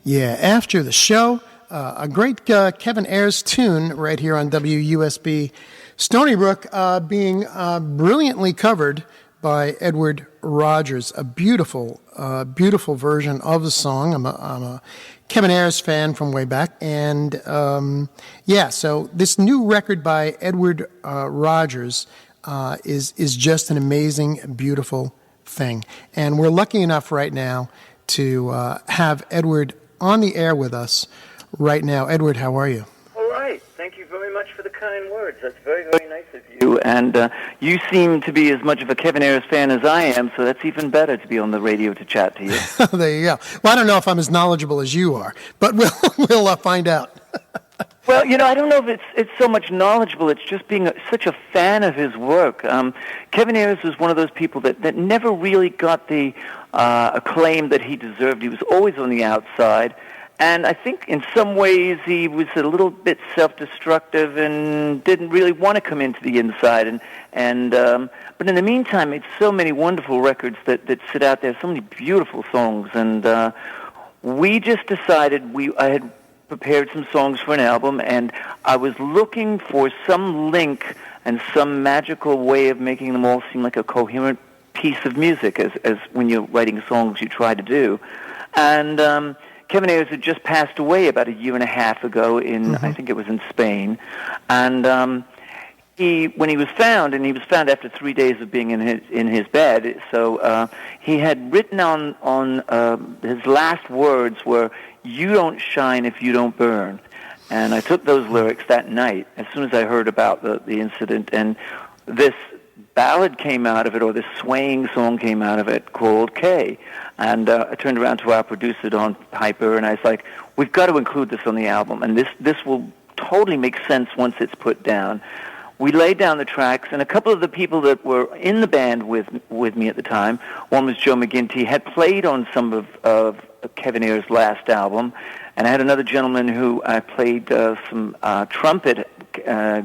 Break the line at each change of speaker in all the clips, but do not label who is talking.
Yeah, after the show, a great Kevin Ayers tune right here on WUSB Stony Brook being brilliantly covered by Edward Rogers. A beautiful, beautiful version of the song. I'm a Kevin Ayers fan from way back. And so this new record by Edward Rogers is just an amazing, beautiful thing. And we're lucky enough right now to have Edward on the air with us right now. Edward, how are you?
All right. Thank you very much for the kind words. That's very, very nice of you. And you seem to be as much of a Kevin Ayers fan as I am, so that's even better to be on the radio to chat to you.
There you go. Well, I don't know if I'm as knowledgeable as you are, but we'll find out.
Well, I don't know if it's so much knowledgeable. It's just being such a fan of his work. Kevin Ayers was one of those people that never really got the acclaim that he deserved. He was always on the outside. And I think in some ways he was a little bit self-destructive and didn't really want to come into the inside. But in the meantime, it's so many wonderful records that sit out there, so many beautiful songs. And we just decided I had prepared some songs for an album, and I was looking for some link and some magical way of making them all seem like a coherent piece of music, as when you're writing songs you try to do. And Kevin Ayers had just passed away about a year and a half ago I think it was in Spain. And when he was found, and he was found after 3 days of being in his bed, so he had written on his last words were, "You don't shine if you don't burn." And I took those lyrics that night as soon as I heard about the incident, and this ballad came out of it, or this swaying song came out of it called Kaye. And I turned around to our producer, Don Piper, and I was like, we've got to include this on the album, and this will totally make sense once it's put down. We laid down the tracks, and a couple of the people that were in the band with me at the time, one was Joe McGinty, had played on some of Kevin Ayers' last album, and I had another gentleman who I played some trumpet,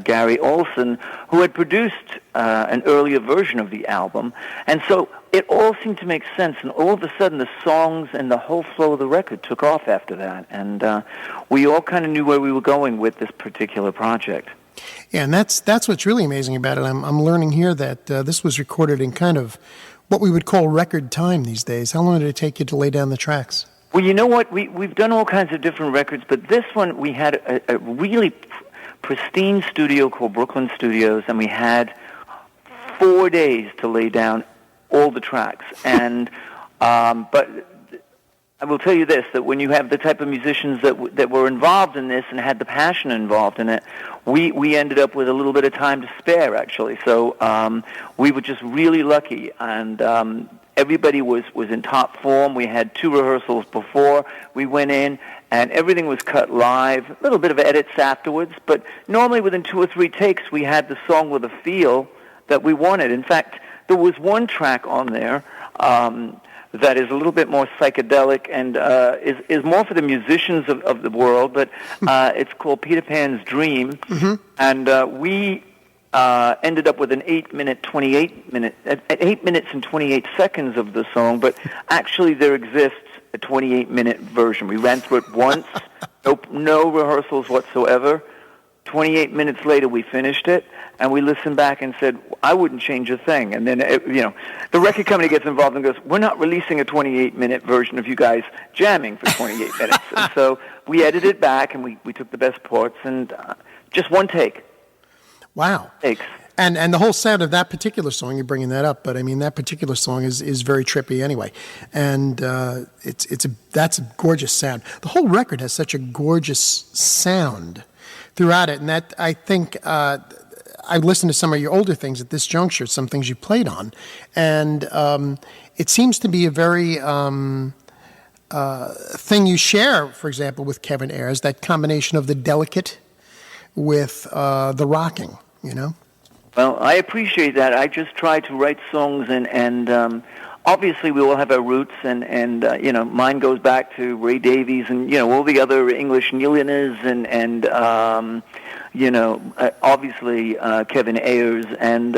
Gary Olson, who had produced an earlier version of the album. And so it all seemed to make sense, and all of a sudden the songs and the whole flow of the record took off after that. And we all kind of knew where we were going with this particular project.
Yeah, and that's what's really amazing about it. I'm learning here that this was recorded in kind of what we would call record time these days. How long did it take you to lay down the tracks?
Well, you know what? We've done all kinds of different records, but this one we had a really pristine studio called Brooklyn Studios, and we had 4 days to lay down all the tracks. And but I will tell you this, that when you have the type of musicians that were involved in this and had the passion involved in it, we ended up with a little bit of time to spare, actually. So we were just really lucky, and everybody was in top form. We had 2 rehearsals before we went in, and everything was cut live, a little bit of edits afterwards, but normally within 2 or 3 takes we had the song with a feel that we wanted. In fact, there was one track on there that is a little bit more psychedelic and is more for the musicians of the world, but it's called Peter Pan's Dream, and we ended up with an 8 minutes and 28 seconds of the song, but actually there exists a 28-minute version. We ran through it once, no rehearsals whatsoever. 28 minutes later, we finished it, and we listened back and said, I wouldn't change a thing. And then, the record company gets involved and goes, we're not releasing a 28-minute version of you guys jamming for 28 minutes. And so we edited it back, and we took the best parts, and just one take.
Wow.
Takes.
And the whole sound of that particular song, you're bringing that up, but I mean, that particular song is very trippy anyway. And that's a gorgeous sound. The whole record has such a gorgeous sound throughout it. And that, I think, I listened to some of your older things at this juncture, some things you played on. And it seems to be a very thing you share, for example, with Kevin Ayers, that combination of the delicate with the rocking,
Well, I appreciate that. I just try to write songs, and obviously we all have our roots, and mine goes back to Ray Davies and all the other English Neilinas, and obviously Kevin Ayers, and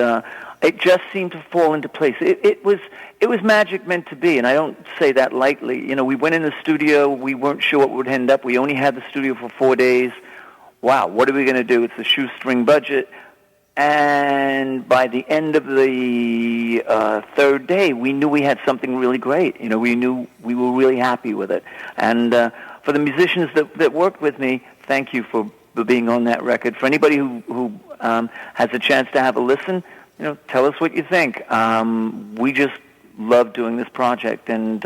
it just seemed to fall into place. It was magic meant to be, and I don't say that lightly. You know, we went in the studio. We weren't sure what would end up. We only had the studio for 4 days. Wow, what are we going to do? It's a shoestring budget. And by the end of the third day, we knew we had something really great. You know, we knew we were really happy with it. And for the musicians that worked with me, thank you for being on that record. For anybody who has a chance to have a listen, you know, tell us what you think. We just love doing this project, and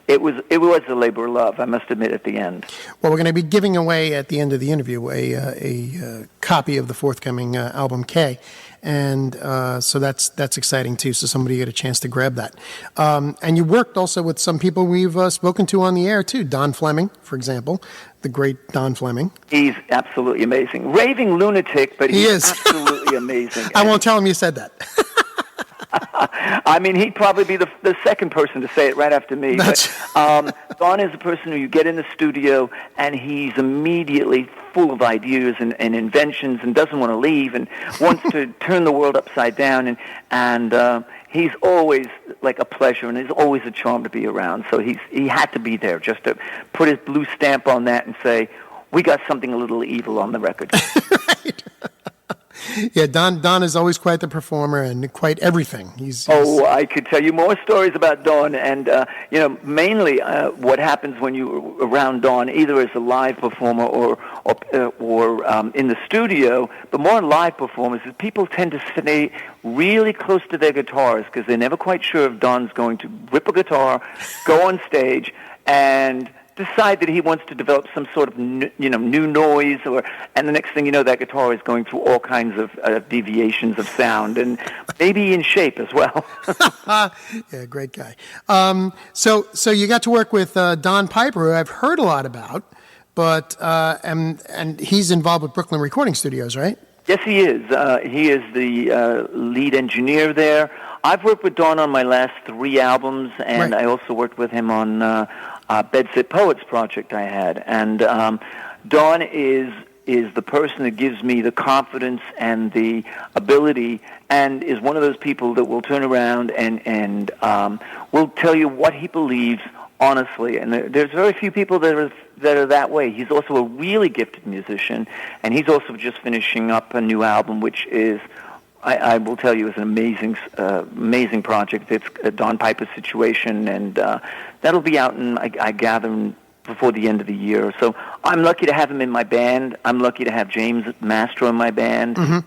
it was a labor of love, I must admit, at the end.
Well, we're going to be giving away at the end of the interview a copy of the forthcoming album Kaye, and so that's exciting too. So somebody get a chance to grab that. And you worked also with some people we've spoken to on the air too. Don Fleming, for example, the great Don Fleming.
He's absolutely amazing, raving lunatic, but he's absolutely amazing.
I won't tell him you said that.
I mean, he'd probably be the second person to say it right after me. But Don is a person who you get in the studio, and he's immediately full of ideas and inventions, and doesn't want to leave, and wants to turn the world upside down. And he's always like a pleasure, and he's always a charm to be around. So he had to be there just to put his blue stamp on that and say, we got something a little evil on the record.
Right. Yeah, Don is always quite the performer and quite everything. He's
I could tell you more stories about Don, and you know, mainly what happens when you're around Don, either as a live performer or in the studio, but more live performers, is people tend to stay really close to their guitars because they're never quite sure if Don's going to rip a guitar, go on stage, and decide that he wants to develop some sort of new noise, and the next thing you know, that guitar is going through all kinds of deviations of sound, and maybe in shape as well.
Yeah, great guy. So you got to work with Don Piper, who I've heard a lot about, but and he's involved with Brooklyn Recording Studios, right?
Yes, he is. He is the lead engineer there. I've worked with Don on my last 3 albums, and
right.
I also worked with him on Bedsit Poets project I had. And Don is the person that gives me the confidence and the ability, and is one of those people that will turn around and will tell you what he believes honestly. And there's very few people that are that way. He's also a really gifted musician, and he's also just finishing up a new album, which is, I will tell you, is an amazing project. It's a Don Piper situation, and that'll be out, I gather, before the end of the year. So I'm lucky to have him in my band. I'm lucky to have James Mastro in my band,
mm-hmm.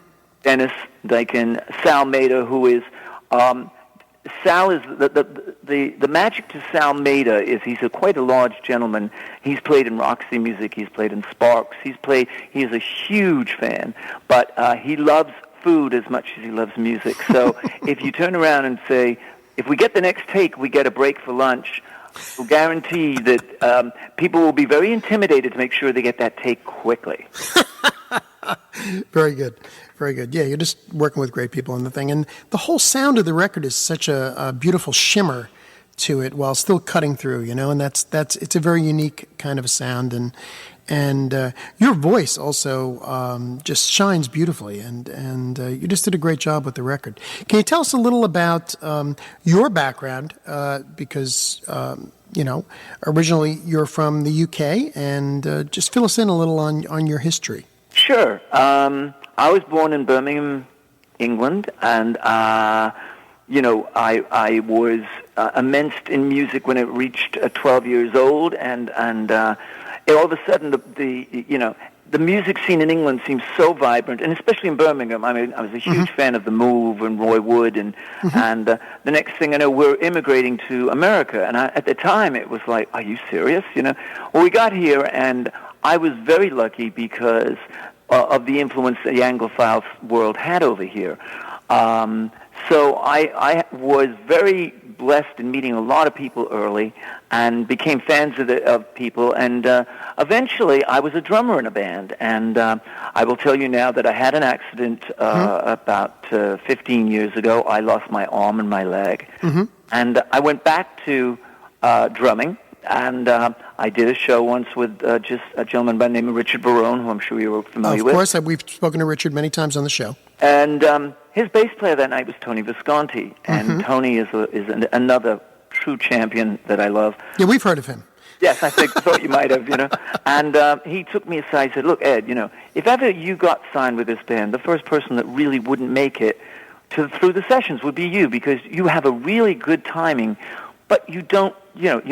Dennis Dykin, Sal Maida, who is... Sal is the magic to Sal Maida is he's quite a large gentleman. He's played in Roxy Music. He's played in Sparks. He is a huge fan, but he loves food as much as he loves music. So if you turn around and say, if we get the next take, we get a break for lunch, we'll guarantee that people will be very intimidated to make sure they get that take quickly.
Very good. Very good. Yeah, you're just working with great people in the thing. And the whole sound of the record is such a beautiful shimmer to it while still cutting through, you know, and it's a very unique kind of a sound. And your voice also just shines beautifully, and you just did a great job with the record. Can you tell us a little about your background? Because, you know, originally you're from the UK, and just fill us in a little on your history.
Sure. I was born in Birmingham, England, and you know, I was immersed in music when it reached 12 years old, and all of a sudden the music scene in England seems so vibrant, and especially in Birmingham. I mean, I was a huge
mm-hmm.
fan of The Move and Roy Wood, and
mm-hmm.
and the next thing I know, we're immigrating to America, and at the time it was like, are you serious? You know, well, we got here, and I was very lucky because of the influence the Anglophile world had over here. So I was very blessed in meeting a lot of people early, and became fans of people, and eventually I was a drummer in a band. And I will tell you now that I had an accident about 15 years ago. I lost my arm and my leg, and I went back to drumming, And I did a show once with just a gentleman by the name of Richard Barone, who I'm sure you're familiar with.
Of course, we've spoken to Richard many times on the show.
And his bass player that night was Tony Visconti. And Tony is another true champion that I love.
Yeah, we've heard of him.
Yes, I thought you might have, And he took me aside and said, look, Ed, if ever you got signed with this band, the first person that really wouldn't make it through the sessions would be you, because you have a really good timing, but you don't, you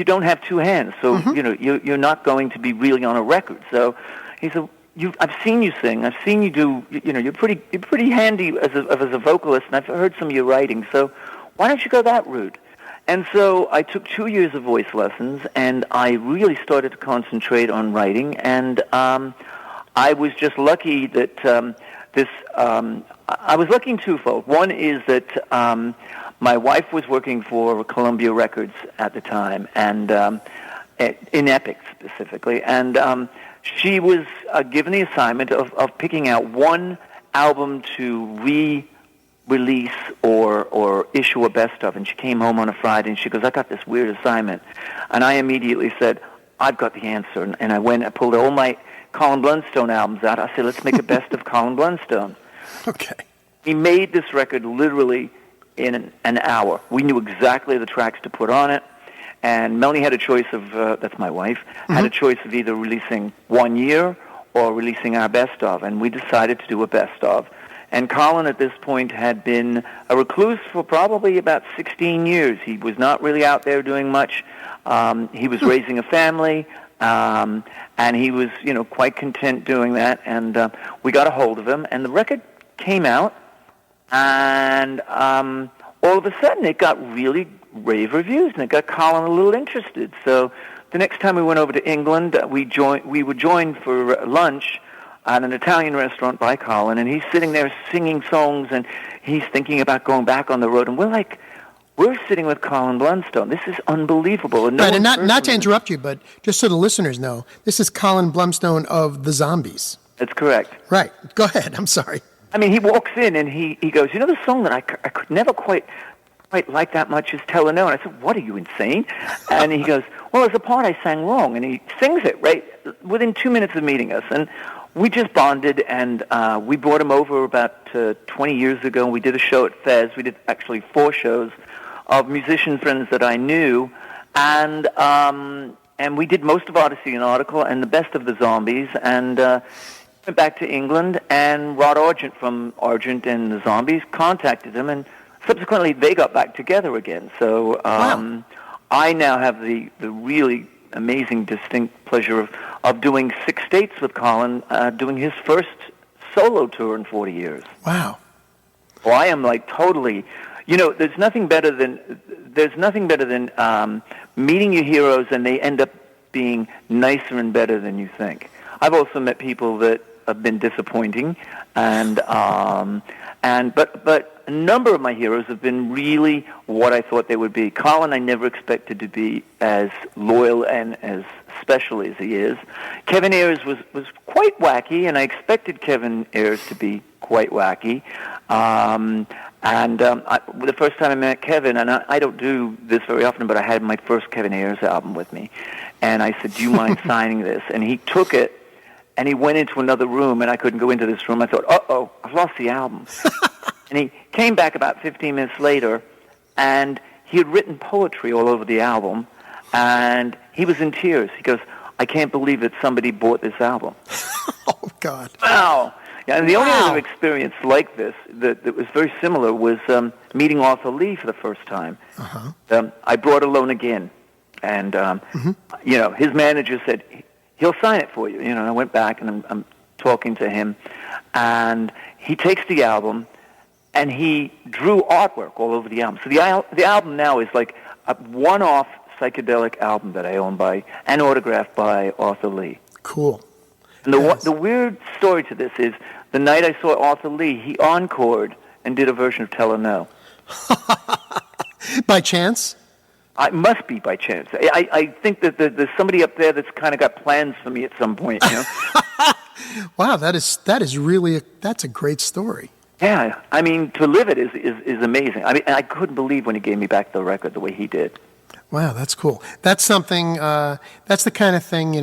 don't have two hands, so, you're not going to be really on a record. So he said, I've seen you sing, I've seen you do, you're pretty handy as a vocalist, and I've heard some of your writing, so why don't you go that route? And so I took 2 years of voice lessons, and I really started to concentrate on writing. And I was just lucky that I was lucky in twofold. One is that my wife was working for Columbia Records at the time, and in Epic specifically, and she was given the assignment of picking out one album to release or issue a best of. And she came home on a Friday and she goes, I got this weird assignment. And I immediately said, I've got the answer. And I pulled all my Colin Blunstone albums out. I said, let's make a best of Colin Blunstone.
Okay.
He made this record literally in an hour. We knew exactly the tracks to put on it. And Melanie had a choice of, that's my wife, had a choice of either releasing 1 year or releasing our best of. And we decided to do a best of. And Colin, at this point, had been a recluse for probably about 16 years. He was not really out there doing much. He was raising a family, and he was, quite content doing that. And we got a hold of him, and the record came out, and all of a sudden it got really rave reviews, and it got Colin a little interested. So the next time we went over to England, we were joined for lunch at an Italian restaurant by Colin, and he's sitting there singing songs, and he's thinking about going back on the road, and we're sitting with Colin Blunstone. This is unbelievable. And
right, and not to interrupt you, but just so the listeners know, this is Colin Blunstone of the Zombies.
That's correct.
Right. Go ahead. I'm sorry.
I mean, he walks in, and he goes, the song that I could never quite like that much is Tell a No. And I said, what, are you insane? And he goes, well, there's a part I sang wrong. And he sings it right within 2 minutes of meeting us. And we just bonded, and we brought him over about 20 years ago. We did a show at Fez. We did actually 4 shows of musician friends that I knew, and we did most of Odyssey and Article and the best of the Zombies, and went back to England, and Rod Argent from Argent and the Zombies contacted him, and subsequently they got back together again. So
Wow.
I now have the really amazing, distinct pleasure of doing 6 states with Colin, doing his first solo tour in 40 years.
Wow.
Well, I am like totally, there's nothing better than meeting your heroes and they end up being nicer and better than you think. I've also met people that have been disappointing, but a number of my heroes have been really what I thought they would be. Colin, I never expected to be as loyal and as special as he is. Kevin Ayers was quite wacky, and I expected Kevin Ayers to be quite wacky. The first time I met Kevin, and I don't do this very often, but I had my first Kevin Ayers album with me, and I said, do you mind signing this? And he took it, and he went into another room, and I couldn't go into this room. I thought, uh-oh, I've lost the album. And he came back about 15 minutes later, and he had written poetry all over the album, and he was in tears. He goes, I can't believe that somebody bought this album.
Oh, God.
Wow. Yeah, and the only other experience like this that was very similar was meeting Arthur Lee for the first time.
Uh-huh.
I brought Alone Again, and, his manager said, he'll sign it for you. And I went back, and I'm talking to him, and he takes the album, and he drew artwork all over the album. So the album now is like a one-off psychedelic album that I own and autographed by Arthur Lee.
Cool.
And the weird story to this is the night I saw Arthur Lee, he encored and did a version of Tell a No.
By chance?
It must be by chance. I think that there's somebody up there that's kind of got plans for me at some point.
Wow, that is really that's a great story.
Yeah, I mean, to live it is amazing. I mean, I couldn't believe when he gave me back the record the way he did.
Wow, that's cool. That's something, that's the kind of thing,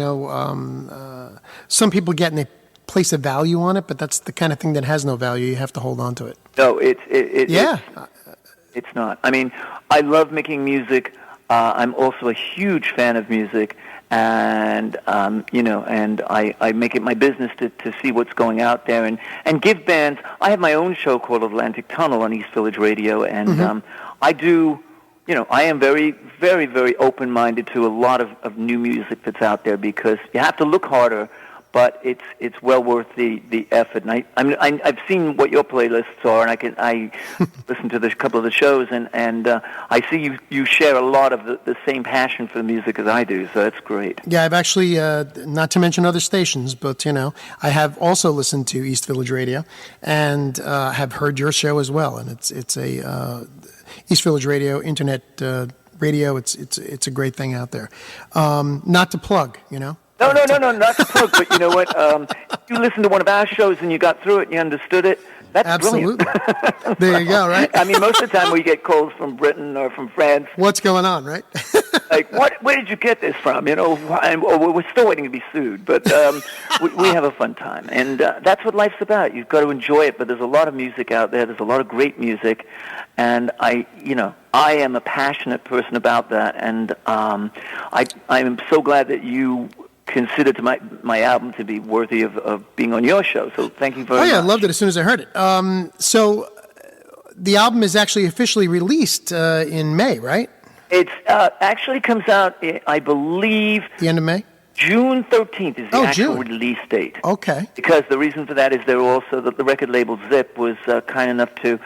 some people get and they place a value on it, but that's the kind of thing that has no value. You have to hold on to it.
No, it's not. I mean, I love making music. I'm also a huge fan of music, and and I make it my business to see what's going out there and give bands. I have my own show called Atlantic Tunnel on East Village Radio, and I do. I am very, very, very open-minded to a lot of new music that's out there because you have to look harder, but it's well worth the effort. And I've seen what your playlists are, and I listen to a couple of the shows, and I see you share a lot of the same passion for the music as I do, so that's great.
Yeah, I've actually, not to mention other stations, but, I have also listened to East Village Radio and have heard your show as well, and it's a East Village Radio, internet radio, it's a great thing out there. Not to plug,
No, not to plug, but you know what? You listened to one of our shows and you got through it and you understood it. That's
absolutely
brilliant.
There you go, right?
I mean, most of the time we get calls from Britain or from France.
What's going on, right?
Like, where did you get this from? We're still waiting to be sued, but we have a fun time. And that's what life's about. You've got to enjoy it, but there's a lot of music out there. There's a lot of great music. And I am a passionate person about that. And I am so glad that you considered my album to be worthy of being on your show. So thank you very much.
Oh, yeah, I loved it as soon as I heard it. So the album is actually officially released in May, right?
It actually comes out, I believe...
The end of May?
June 13th is the actual release date.
Okay.
Because the reason for that is the record label Zip was kind enough to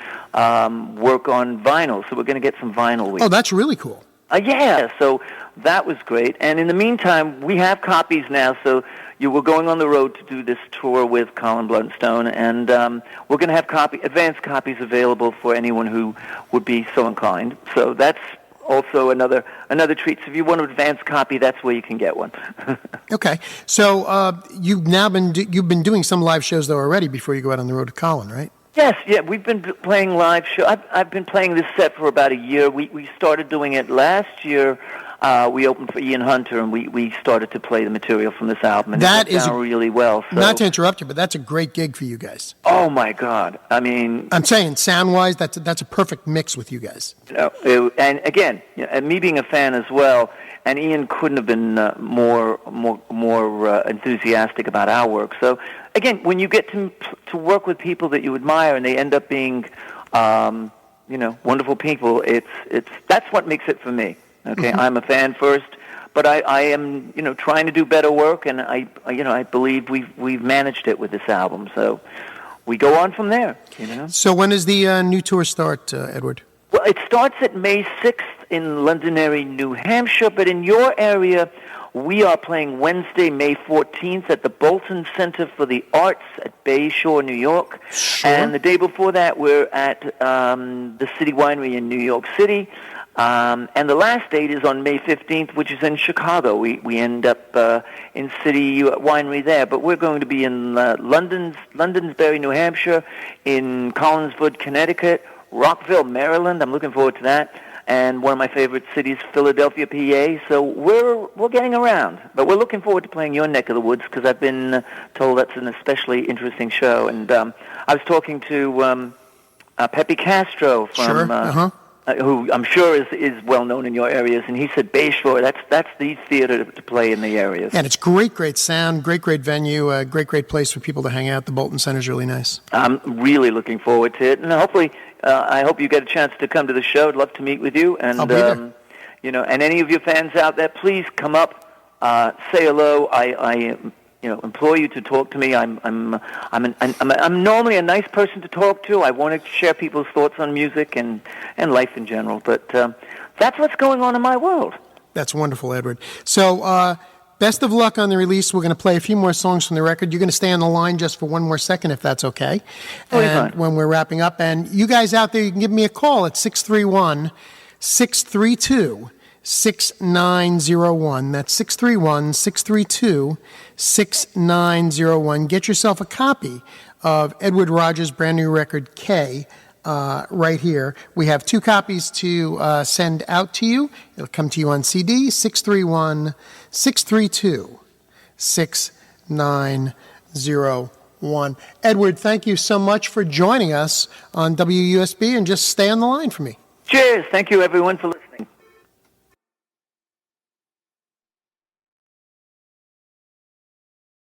work on vinyl, so we're going to get some vinyl.
Oh, that's really cool.
Yeah, so that was great. And in the meantime, we have copies now, so we're going on the road to do this tour with Colin Blunstone, and we're going to have advanced copies available for anyone who would be so inclined. So that's also another treat. So if you want an advanced copy, that's where you can get one.
Okay. So you've been doing some live shows though already before you go out on the road to Colin, right?
Yes, yeah, we've been playing live shows. I've been playing this set for about a year. We started doing it last year. We opened for Ian Hunter, and we started to play the material from this album, and it went down really well. So.
Not to interrupt you, but that's a great gig for you guys.
Oh my God! I mean,
I'm saying sound-wise, that's a perfect mix with you guys.
And again, and me being a fan as well, and Ian couldn't have been more enthusiastic about our work. So again, when you get to work with people that you admire, and they end up being, wonderful people, that's what makes it for me. Okay, mm-hmm. I'm a fan first, but I am trying to do better work, and I believe we've managed it with this album. So we go on from there.
So when does the new tour start, Edward?
Well, it starts at May 6th in Londonderry, New Hampshire, but in your area, we are playing Wednesday, May 14th at the Bolton Center for the Arts at Bay Shore, New York.
Sure.
And the day before that, we're at the City Winery in New York City. And the last date is on May 15th, which is in Chicago. We end up in City Winery there, but we're going to be in Londonsbury, New Hampshire, in Collinswood, Connecticut, Rockville, Maryland. I'm looking forward to that. And one of my favorite cities, Philadelphia, PA. So we're getting around, but we're looking forward to playing your neck of the woods because I've been told that's an especially interesting show. And I was talking to Pepe Castro from who I'm sure is well known in your areas, and he said Bay Shore, that's the theater to play in the areas.
And it's great sound, great venue, great place for people to hang out. The Bolton Center's really nice.
I'm really looking forward to it, and hopefully, I hope you get a chance to come to the show. I'd love to meet with you, and
I'll be there.
And any of your fans out there, please come up, say hello. I implore you to talk to me. I'm normally a nice person to talk to. I want to share people's thoughts on music and life in general. But that's what's going on in my world.
That's wonderful, Edward. So best of luck on the release. We're going to play a few more songs from the record. You're going to stay on the line just for one more second, if that's okay. And when we're wrapping up. And you guys out there, you can give me a call at 631-632-6901. That's 631-632-6901. Get yourself a copy of Edward Rogers' brand new record, Kaye, right here. We have 2 copies to send out to you. It'll come to you on CD, 631-632-6901. Edward, thank you so much for joining us on WUSB, and just stay on the line for me.
Cheers. Thank you, everyone, for listening.